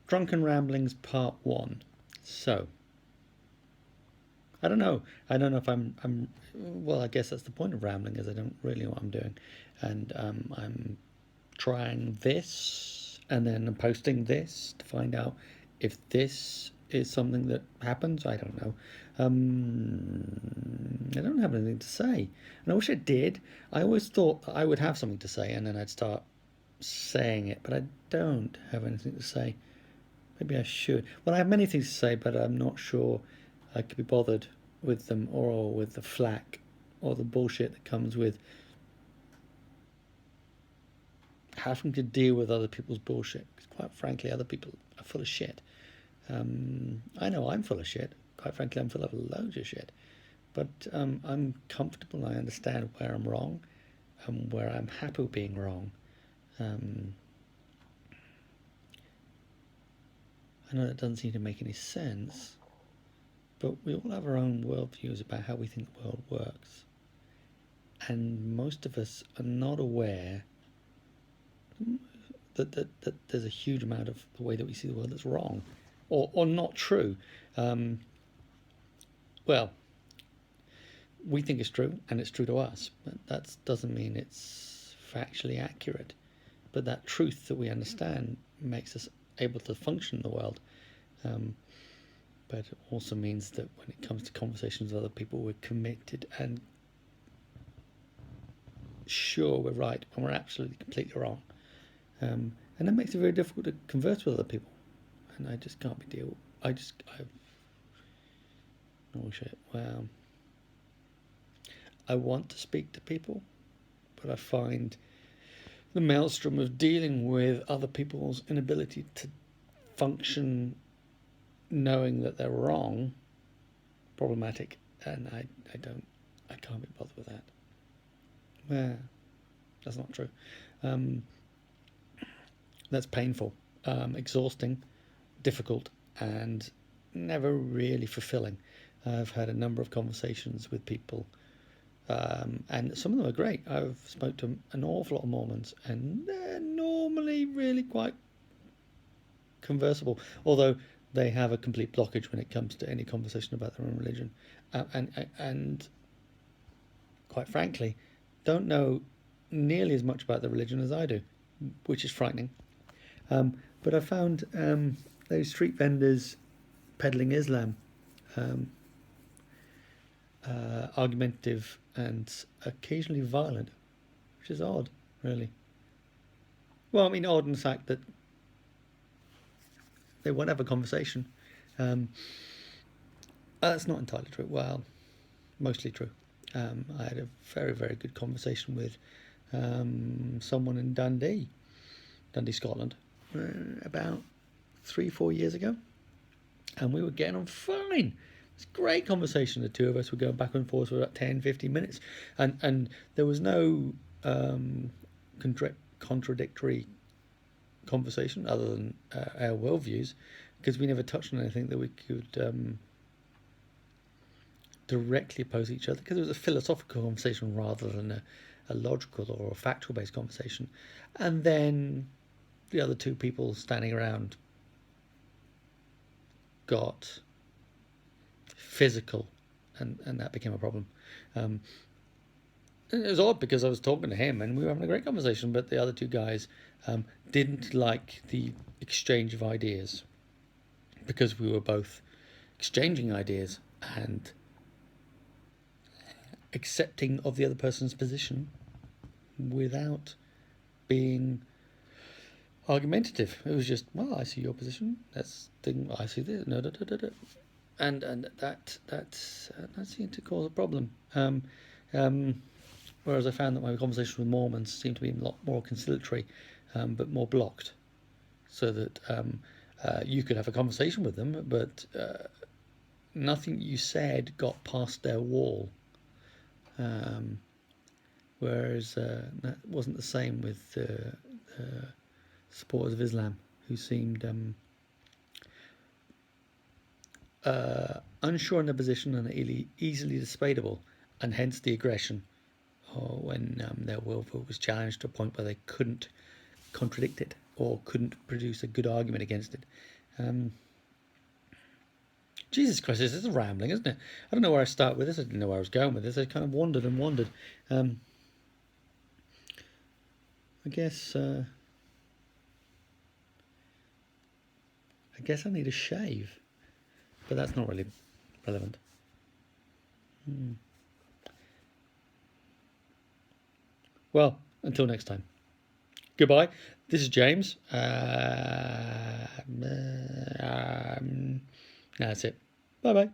Drunken Ramblings Part 1. So, I don't know. I don't know if well, I guess that's the point of rambling, is I don't really know what I'm doing. And I'm trying this and then I'm posting this to find out if this is something that happens. I don't know. I don't have anything to say. And I wish I did. I always thought I would have something to say and then I'd start saying it, but I don't have anything to say. Maybe I should. Well, I have many things to say, but I'm not sure I could be bothered with them or with the flack or the bullshit that comes with having to deal with other people's bullshit. Because quite frankly, other people are full of shit. I know I'm full of shit. Quite frankly, I'm full of loads of shit. But I'm comfortable and I understand where I'm wrong and where I'm happy being wrong. Um, I know that doesn't seem to make any sense, but we all have our own worldviews about how we think the world works. And most of us are not aware that there's a huge amount of the way that we see the world that's wrong or not true. Well, we think it's true and it's true to us, but that doesn't mean it's factually accurate. But that truth that we understand makes us able to function in the world. But it also means that when it comes to conversations with other people, we're committed and sure we're right when we're absolutely completely wrong. And that makes it very difficult to converse with other people. And I just can't be deal. Oh shit. Well, I want to speak to people, but I find the maelstrom of dealing with other people's inability to function knowing that they're wrong problematic, and I can't be bothered with that. Well, that's not true. Um, that's painful, exhausting, difficult, and never really fulfilling. I've had a number of conversations with people, and some of them are great. I've spoke to an awful lot of Mormons, and they're normally really quite conversable, although they have a complete blockage when it comes to any conversation about their own religion, and quite frankly, don't know nearly as much about their religion as I do, which is frightening. But I found those street vendors peddling Islam um, argumentative and occasionally violent, which is odd, really. Well, I mean, odd in the fact that they won't have a conversation. Um, that's not entirely true. Well, mostly true. I had a very, very good conversation with someone in Dundee, Scotland, about 3, 4 years ago, and we were getting on fine. It's a great conversation. The two of us were going back and forth for about 10, 15 minutes, and there was no contradictory conversation other than our worldviews, because we never touched on anything that we could directly oppose each other, because it was a philosophical conversation rather than a logical or a factual based conversation. And then the other two people standing around got physical, and that became a problem. It was odd because I was talking to him and we were having a great conversation, but the other two guys didn't like the exchange of ideas because we were both exchanging ideas and accepting of the other person's position without being argumentative. It was just, well, I see your position. That's thing. I see this. No, da, da, da, da. And that seemed to cause a problem. Whereas I found that my conversations with Mormons seemed to be a lot more conciliatory, but more blocked, so that you could have a conversation with them, but nothing you said got past their wall. Whereas that wasn't the same with supporters of Islam, who seemed unsure in their position and easily dissuadable, and hence the aggression, or when their willpower was challenged to a point where they couldn't contradict it. or couldn't produce a good argument against it. Jesus Christ, this is rambling, isn't it? I don't know where I start with this. I didn't know where I was going with this. I kind of wandered and wandered. I guess I need a shave, but that's not really relevant. Well, until next time. Goodbye. This is James. That's it. Bye bye.